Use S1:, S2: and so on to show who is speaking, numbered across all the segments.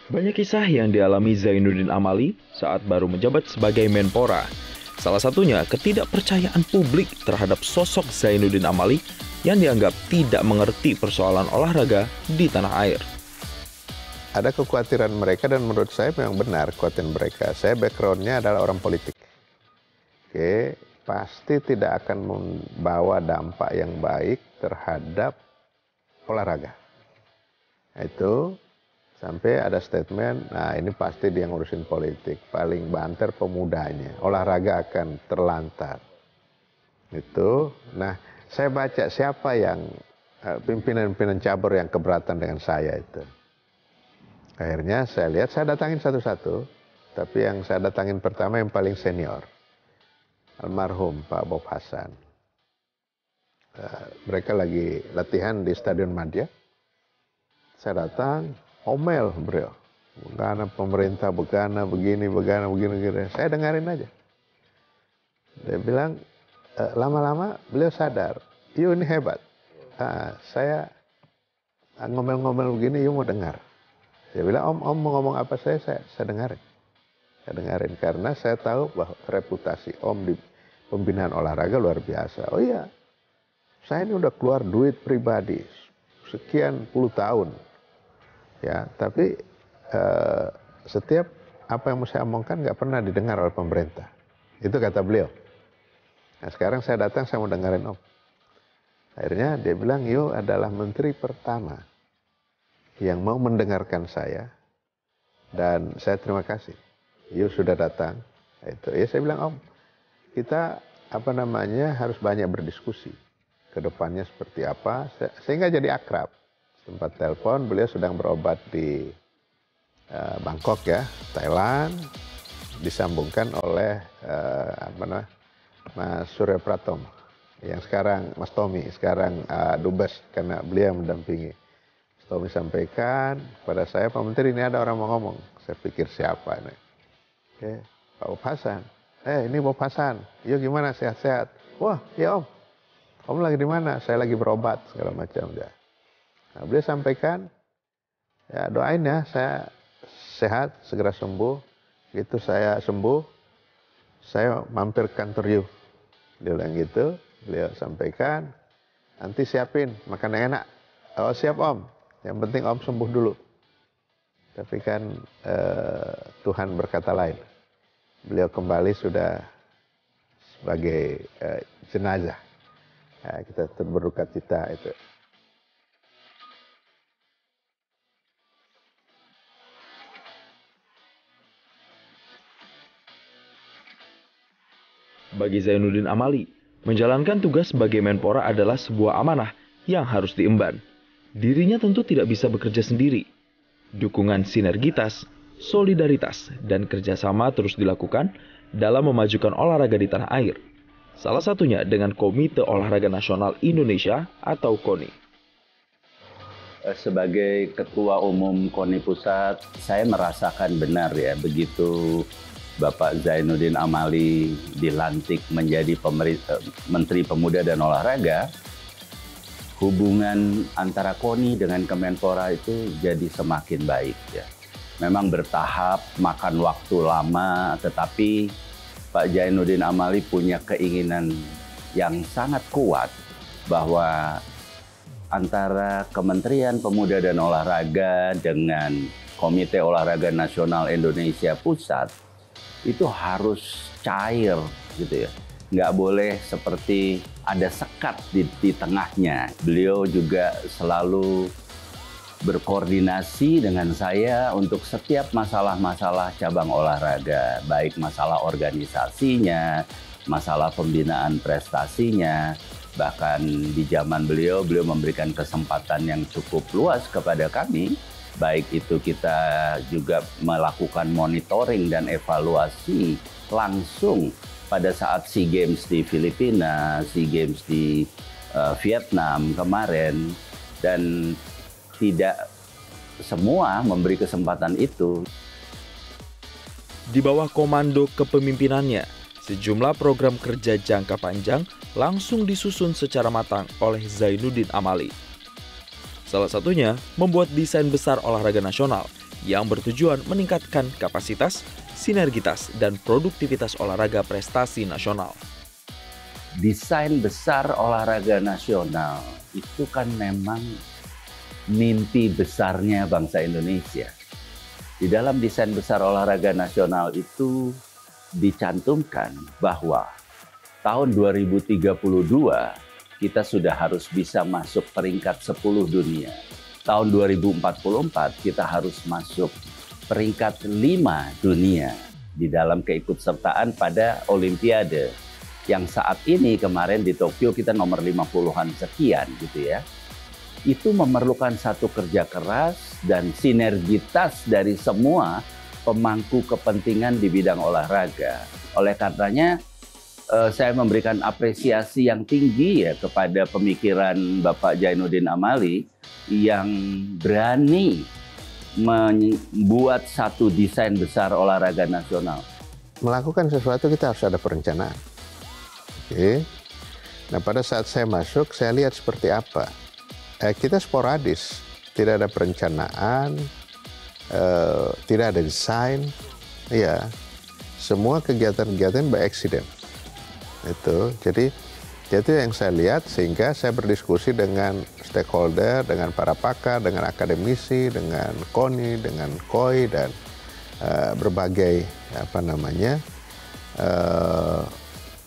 S1: Banyak kisah yang dialami Zainuddin Amali saat baru menjabat sebagai Menpora. Salah satunya ketidakpercayaan publik terhadap sosok Zainuddin Amali yang dianggap tidak mengerti persoalan olahraga di tanah air.
S2: Ada kekhawatiran mereka dan menurut saya memang benar kekhawatiran mereka. Saya background-nya adalah orang politik. Oke, pasti tidak akan membawa dampak yang baik terhadap olahraga. Itu sampai ada statement, nah ini pasti dia ngurusin politik, paling banter pemudanya, olahraga akan terlantar. Itu, nah saya baca siapa yang pimpinan-pimpinan cabur yang keberatan dengan saya itu. Akhirnya saya lihat, saya datangin satu-satu, tapi yang saya datangin pertama yang paling senior, almarhum Pak Bob Hasan. Mereka lagi latihan di Stadion Madia. Saya datang, omel beliau. Begana pemerintah, begana, begini. Saya dengerin aja. Dia bilang, lama-lama beliau sadar, you ini hebat. Saya ngomel-ngomel begini, you mau dengar. Dia bilang, om mau ngomong apa saya dengerin. Saya dengerin karena saya tahu bahwa reputasi om di pembinaan olahraga luar biasa. Oh iya, saya ini udah keluar duit pribadi sekian puluh tahun. Ya, tapi setiap apa yang mau saya omongkan nggak pernah didengar oleh pemerintah. Itu kata beliau. Nah sekarang saya datang, saya mau dengerin om. Akhirnya dia bilang, you adalah menteri pertama yang mau mendengarkan saya. Dan saya terima kasih. You sudah datang. Itu. Ya saya bilang, om, kita harus banyak berdiskusi. Kedepannya seperti apa, sehingga jadi akrab. Tempat telepon, beliau sedang berobat di Bangkok ya, Thailand, disambungkan oleh Mas Surya Pratomo, yang sekarang Mas Tommy, sekarang Dubes, karena beliau mendampingi. Mas Tommy sampaikan kepada saya, Pak Menteri ini ada orang mau ngomong. Saya pikir siapa ini? Oke, Pak Bob Hasan. Ini Bob Hasan, yuk gimana, sehat-sehat? Wah, ya om. Om lagi di mana? Saya lagi berobat, segala macam ya. Nah, beliau sampaikan, ya doain ya saya sehat, segera sembuh. Gitu saya sembuh, saya mampir kantor you. Dia bilang gitu, beliau sampaikan, nanti siapin makan yang enak. Oh siap om, yang penting om sembuh dulu. Tapi kan Tuhan berkata lain. Beliau kembali sudah sebagai jenazah. Ya, kita berduka cita itu.
S1: Bagi Zainuddin Amali, menjalankan tugas sebagai Menpora adalah sebuah amanah yang harus diemban. Dirinya tentu tidak bisa bekerja sendiri. Dukungan sinergitas, solidaritas, dan kerjasama terus dilakukan dalam memajukan olahraga di tanah air. Salah satunya dengan Komite Olahraga Nasional Indonesia atau KONI.
S3: Sebagai Ketua Umum KONI Pusat, saya merasakan benar ya, begitu Bapak Zainuddin Amali dilantik menjadi Menteri Pemuda dan Olahraga, hubungan antara KONI dengan Kemenpora itu jadi semakin baik ya. Memang bertahap, makan waktu lama, tetapi Pak Zainuddin Amali punya keinginan yang sangat kuat bahwa antara Kementerian Pemuda dan Olahraga dengan Komite Olahraga Nasional Indonesia Pusat itu harus cair gitu ya. Nggak boleh seperti ada sekat di tengahnya. Beliau juga selalu berkoordinasi dengan saya untuk setiap masalah-masalah cabang olahraga, baik masalah organisasinya, masalah pembinaan prestasinya. Bahkan di zaman beliau memberikan kesempatan yang cukup luas kepada kami. Baik itu kita juga melakukan monitoring dan evaluasi langsung pada saat SEA Games di Filipina, SEA Games di Vietnam kemarin. Dan tidak semua memberi kesempatan itu.
S1: Di bawah komando kepemimpinannya, sejumlah program kerja jangka panjang langsung disusun secara matang oleh Zainuddin Amali. Salah satunya membuat desain besar olahraga nasional yang bertujuan meningkatkan kapasitas, sinergitas, dan produktivitas olahraga prestasi nasional.
S3: Desain besar olahraga nasional itu kan memang mimpi besarnya bangsa Indonesia. Di dalam desain besar olahraga nasional itu dicantumkan bahwa tahun 2032 kita sudah harus bisa masuk peringkat 10 dunia. Tahun 2044 kita harus masuk peringkat 5 dunia di dalam keikutsertaan pada Olimpiade. Yang saat ini kemarin di Tokyo kita nomor 50-an sekian gitu ya. Itu memerlukan satu kerja keras dan sinergitas dari semua pemangku kepentingan di bidang olahraga. Oleh karenanya saya memberikan apresiasi yang tinggi ya kepada pemikiran Bapak Zainuddin Amali yang berani membuat satu desain besar olahraga nasional.
S2: Melakukan sesuatu kita harus ada perencanaan. Oke. Nah, pada saat saya masuk, saya lihat seperti apa. Kita sporadis, tidak ada perencanaan, tidak ada desain, ya. Semua kegiatan-kegiatan by accident. Itu, jadi itu yang saya lihat sehingga saya berdiskusi dengan stakeholder, dengan para pakar, dengan akademisi, dengan KONI, dengan KOI dan berbagai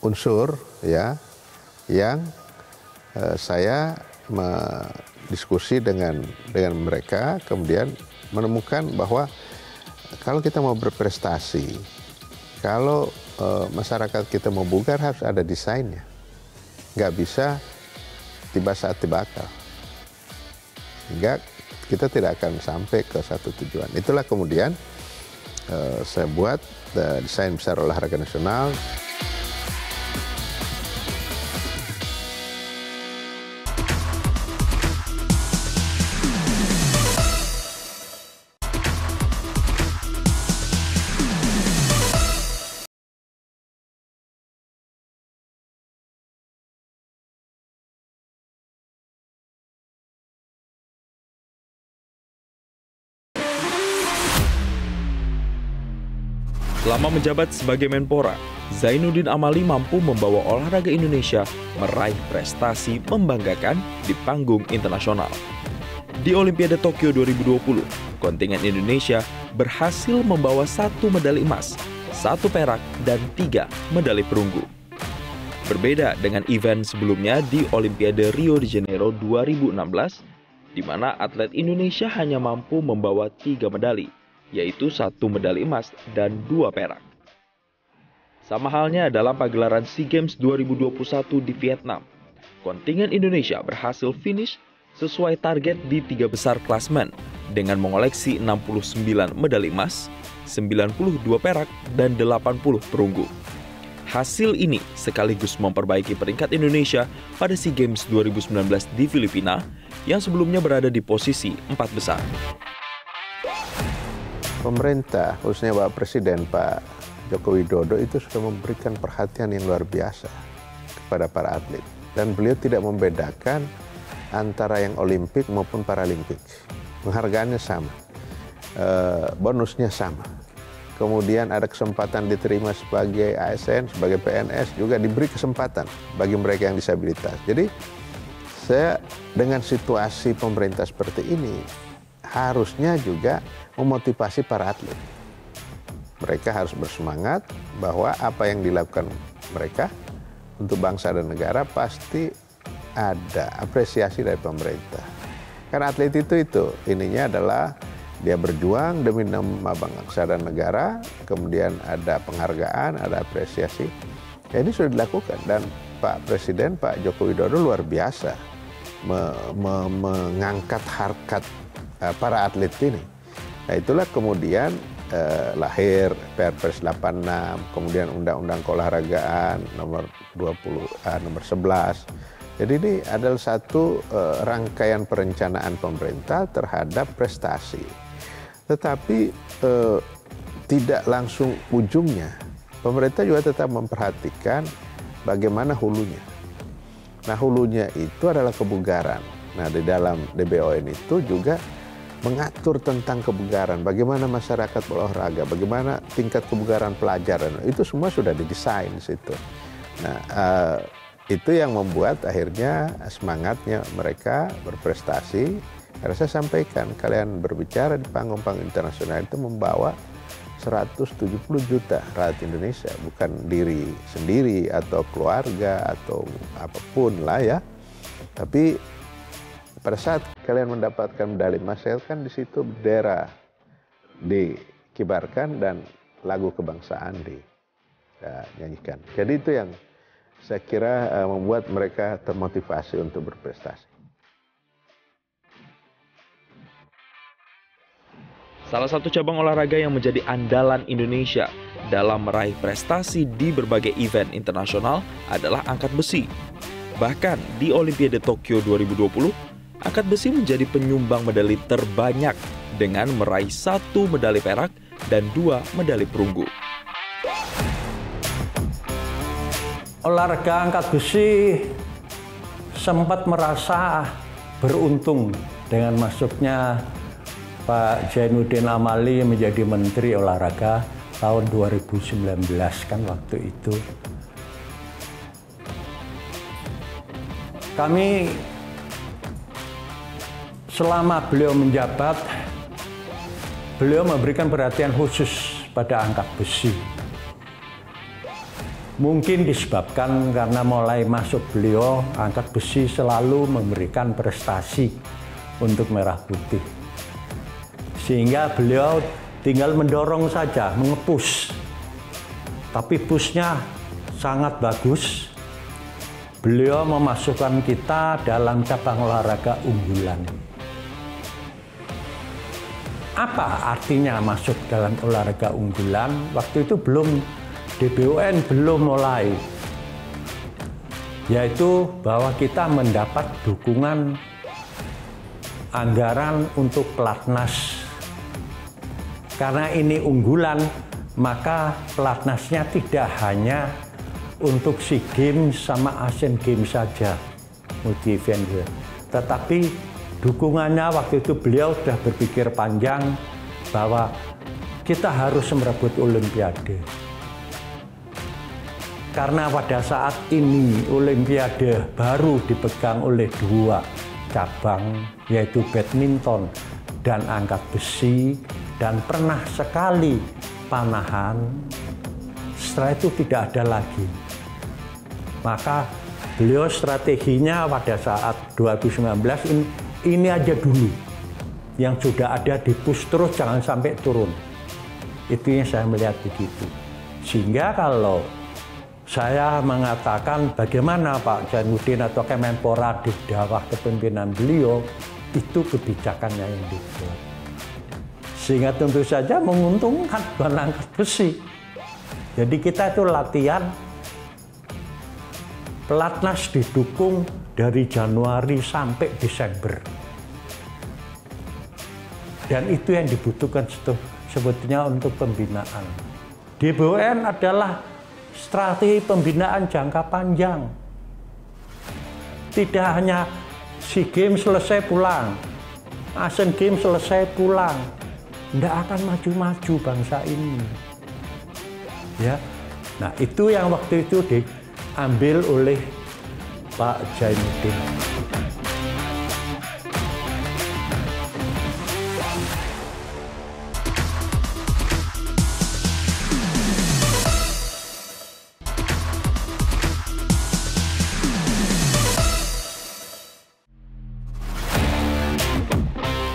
S2: unsur ya yang saya diskusi dengan mereka, kemudian menemukan bahwa kalau kita mau berprestasi, kalau masyarakat kita mau bugar harus ada desainnya, nggak bisa tiba saat tiba akal, sehingga kita tidak akan sampai ke satu tujuan. Itulah kemudian saya buat desain besar olahraga nasional.
S1: Selama menjabat sebagai Menpora, Zainuddin Amali mampu membawa olahraga Indonesia meraih prestasi membanggakan di panggung internasional. Di Olimpiade Tokyo 2020, kontingen Indonesia berhasil membawa 1 medali emas, 1 perak, dan 3 medali perunggu. Berbeda dengan event sebelumnya di Olimpiade Rio de Janeiro 2016, di mana atlet Indonesia hanya mampu membawa 3 medali, yaitu 1 medali emas dan 2 perak. Sama halnya dalam pagelaran SEA Games 2021 di Vietnam, kontingen Indonesia berhasil finish sesuai target di 3 besar klasemen dengan mengoleksi 69 medali emas, 92 perak, dan 80 perunggu. Hasil ini sekaligus memperbaiki peringkat Indonesia pada SEA Games 2019 di Filipina yang sebelumnya berada di posisi 4 besar.
S2: Pemerintah, khususnya Pak Presiden, Pak Joko Widodo itu sudah memberikan perhatian yang luar biasa kepada para atlet. Dan beliau tidak membedakan antara yang Olimpik maupun Paralimpik. Penghargaannya sama, bonusnya sama. Kemudian ada kesempatan diterima sebagai ASN, sebagai PNS, juga diberi kesempatan bagi mereka yang disabilitas. Jadi saya dengan situasi pemerintah seperti ini, harusnya juga memotivasi para atlet. Mereka harus bersemangat bahwa apa yang dilakukan mereka untuk bangsa dan negara pasti ada apresiasi dari pemerintah. Karena atlet itu ininya adalah dia berjuang demi nama bangsa dan negara, kemudian ada penghargaan, ada apresiasi. Ya, ini sudah dilakukan dan Pak Presiden, Pak Joko Widodo luar biasa mengangkat harkat para atlet ini. Nah, itulah kemudian lahir Perpres 86, kemudian Undang-Undang Keolahragaan nomor 11. Jadi ini adalah satu rangkaian perencanaan pemerintah terhadap prestasi. Tetapi tidak langsung ujungnya. Pemerintah juga tetap memperhatikan bagaimana hulunya. Nah, hulunya itu adalah kebugaran. Nah, di dalam DBON itu juga mengatur tentang kebugaran, bagaimana masyarakat berolahraga, bagaimana tingkat kebugaran pelajaran, itu semua sudah didesain di situ. Nah, itu yang membuat akhirnya semangatnya mereka berprestasi. Karena saya sampaikan, kalian berbicara di panggung-panggung internasional itu membawa 170 juta rakyat Indonesia, bukan diri sendiri atau keluarga atau apapun lah ya. Tapi pada saat kalian mendapatkan medali emas, kan di situ bendera dikibarkan dan lagu kebangsaan dinyanyikan. Jadi itu yang saya kira membuat mereka termotivasi untuk berprestasi.
S1: Salah satu cabang olahraga yang menjadi andalan Indonesia dalam meraih prestasi di berbagai event internasional adalah angkat besi. Bahkan di Olimpiade Tokyo 2020, angkat besi menjadi penyumbang medali terbanyak dengan meraih 1 medali perak dan 2 medali perunggu.
S4: Olahraga angkat besi sempat merasa beruntung dengan masuknya Pak Zainuddin Amali menjadi Menteri Olahraga tahun 2019 kan waktu itu. Kami selama beliau menjabat, beliau memberikan perhatian khusus pada angkat besi. Mungkin disebabkan karena mulai masuk beliau, angkat besi selalu memberikan prestasi untuk Merah Putih. Sehingga beliau tinggal mendorong saja, mengepush. Tapi pushnya sangat bagus. Beliau memasukkan kita dalam cabang olahraga unggulan. Apa artinya masuk dalam olahraga unggulan? Waktu itu DBON belum mulai. Yaitu bahwa kita mendapat dukungan anggaran untuk pelatnas. Karena ini unggulan, maka pelatnasnya tidak hanya untuk SEA Games sama Asian Games saja, multi event. Tetapi dukungannya waktu itu beliau sudah berpikir panjang bahwa kita harus merebut Olimpiade. Karena pada saat ini Olimpiade baru dipegang oleh 2 cabang, yaitu badminton dan angkat besi, dan pernah sekali panahan, setelah itu tidak ada lagi. Maka beliau strateginya pada saat 2019 ini aja dulu. Yang sudah ada di-push terus, jangan sampai turun. Itu yang saya melihat begitu. Sehingga kalau saya mengatakan bagaimana Pak Zainuddin atau Kemenpora di bawah kepemimpinan beliau, itu kebijakannya yang dibuat. Sehingga tentu saja menguntungkan buat angkat besi. Jadi kita itu latihan, pelatnas didukung dari Januari sampai Desember. Dan itu yang dibutuhkan sebetulnya untuk pembinaan. DBON adalah strategi pembinaan jangka panjang. Tidak hanya SEA Games selesai pulang, Asian Games selesai pulang. Tidak akan maju-maju bangsa ini. Ya. Nah, itu yang waktu itu diambil oleh Pak Zainuddin.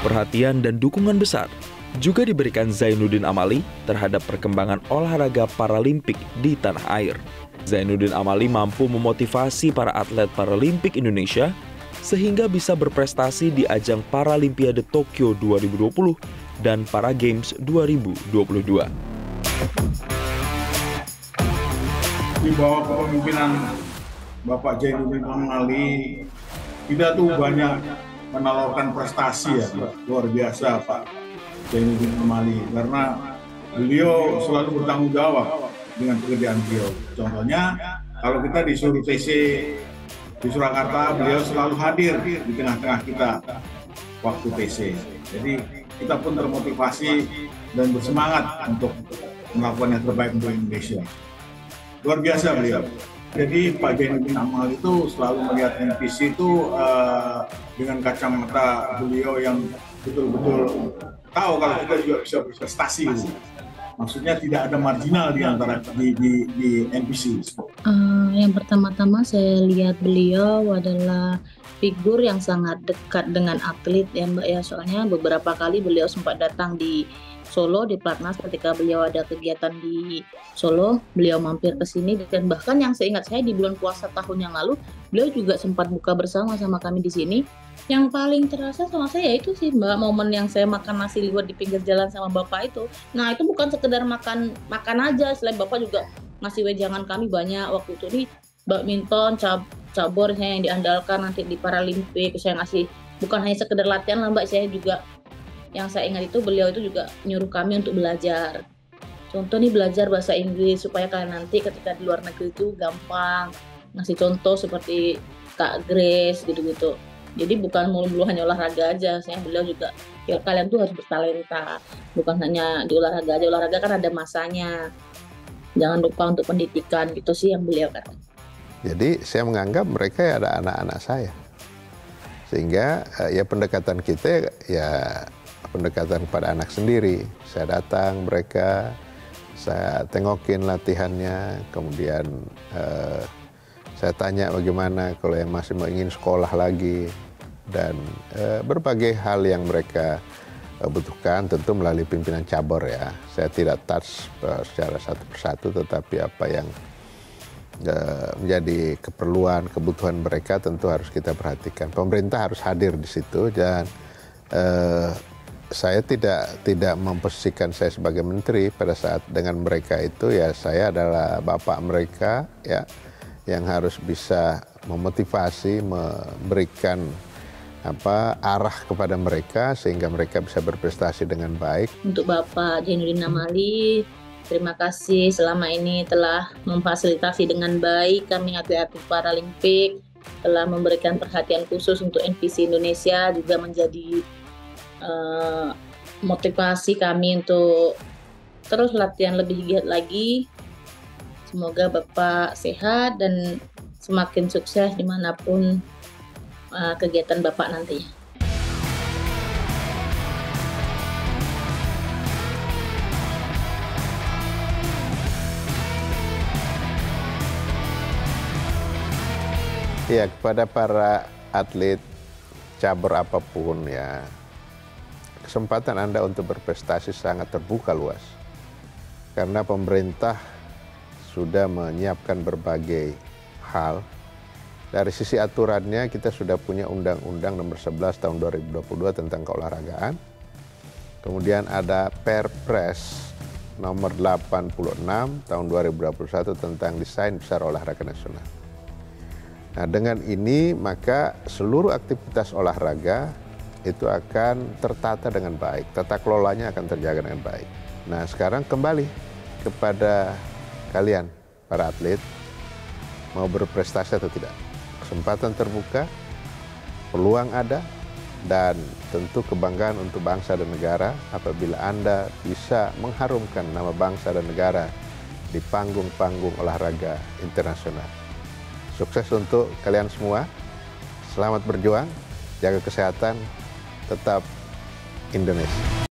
S1: Perhatian dan dukungan besar juga diberikan Zainuddin Amali terhadap perkembangan olahraga Paralimpik di tanah air. Zainuddin Amali mampu memotivasi para atlet Paralimpik Indonesia sehingga bisa berprestasi di ajang Paralimpiade Tokyo 2020 dan Para Games 2022.
S5: Di bawah kepemimpinan Bapak Zainuddin Amali, kita tuh banyak menelurkan prestasi ya, luar biasa Pak Zainuddin Amali, karena beliau selalu bertanggung jawab dengan pekerjaan beliau. Contohnya, kalau kita disuruh TC di Surakarta, beliau selalu hadir di tengah-tengah kita waktu TC. Jadi kita pun termotivasi dan bersemangat untuk melakukan yang terbaik untuk Indonesia. Luar biasa beliau. Jadi Pak Jainuddin Amali itu selalu melihat NPC itu dengan kacamata beliau yang betul-betul tahu kalau kita juga bisa berprestasi. Maksudnya tidak ada marginal di antara di NPC.
S6: Yang pertama-tama saya lihat beliau adalah figur yang sangat dekat dengan atlet ya Mbak ya. Soalnya beberapa kali beliau sempat datang di Solo di Platnas ketika beliau ada kegiatan di Solo, beliau mampir ke sini dan bahkan yang seingat saya di bulan puasa tahun yang lalu beliau juga sempat buka bersama sama kami di sini. Yang paling terasa sama saya itu sih Mbak, momen yang saya makan nasi liwet di pinggir jalan sama Bapak itu. Nah itu bukan sekedar makan aja, selain Bapak juga ngasih wejangan kami banyak waktu itu nih, badminton, cabur saya yang diandalkan nanti di Paralimpik. Saya ngasih bukan hanya sekedar latihan lah Mbak, saya juga yang saya ingat itu beliau itu juga nyuruh kami untuk belajar. Contoh nih belajar bahasa Inggris supaya kalian nanti ketika di luar negeri itu gampang. Ngasih contoh seperti Kak Grace gitu-gitu. Jadi bukan melulu hanya olahraga aja, saya beliau juga ya kalian tuh harus bertalenta. Bukan hanya di olahraga aja, olahraga kan ada masanya. Jangan lupa untuk pendidikan, gitu sih yang beliau katakan.
S2: Jadi saya menganggap mereka ya ada anak-anak saya. Sehingga ya pendekatan kita ya pendekatan kepada anak sendiri. Saya datang mereka, saya tengokin latihannya, kemudian saya tanya bagaimana kalau yang masih ingin sekolah lagi, dan berbagai hal yang mereka butuhkan tentu melalui pimpinan cabur ya. Saya tidak touch secara satu persatu, tetapi apa yang menjadi keperluan, kebutuhan mereka tentu harus kita perhatikan. Pemerintah harus hadir di situ, dan saya tidak memposisikan saya sebagai menteri pada saat dengan mereka itu ya. Saya adalah bapak mereka ya, yang harus bisa memotivasi, memberikan arah kepada mereka sehingga mereka bisa berprestasi dengan baik.
S6: Untuk Bapak Jainuddin Amali, terima kasih selama ini telah memfasilitasi dengan baik kami atlet-atlet Paralimpik, telah memberikan perhatian khusus untuk NPC Indonesia, juga menjadi motivasi kami untuk terus latihan lebih giat lagi. Semoga Bapak sehat dan semakin sukses dimanapun kegiatan Bapak nanti.
S2: Ya, kepada para atlet cabur apapun ya, kesempatan Anda untuk berprestasi sangat terbuka luas. Karena pemerintah sudah menyiapkan berbagai hal. Dari sisi aturannya kita sudah punya Undang-Undang Nomor 11 Tahun 2022 tentang keolahragaan. Kemudian ada Perpres Nomor 86 Tahun 2021 tentang Desain Besar Olahraga Nasional. Nah, dengan ini maka seluruh aktivitas olahraga itu akan tertata dengan baik, tata kelolanya akan terjaga dengan baik. Nah, sekarang kembali kepada kalian para atlet, mau berprestasi atau tidak. Kesempatan terbuka, peluang ada, dan tentu kebanggaan untuk bangsa dan negara apabila Anda bisa mengharumkan nama bangsa dan negara di panggung-panggung olahraga internasional. Sukses untuk kalian semua, selamat berjuang, jaga kesehatan, tetap Indonesia.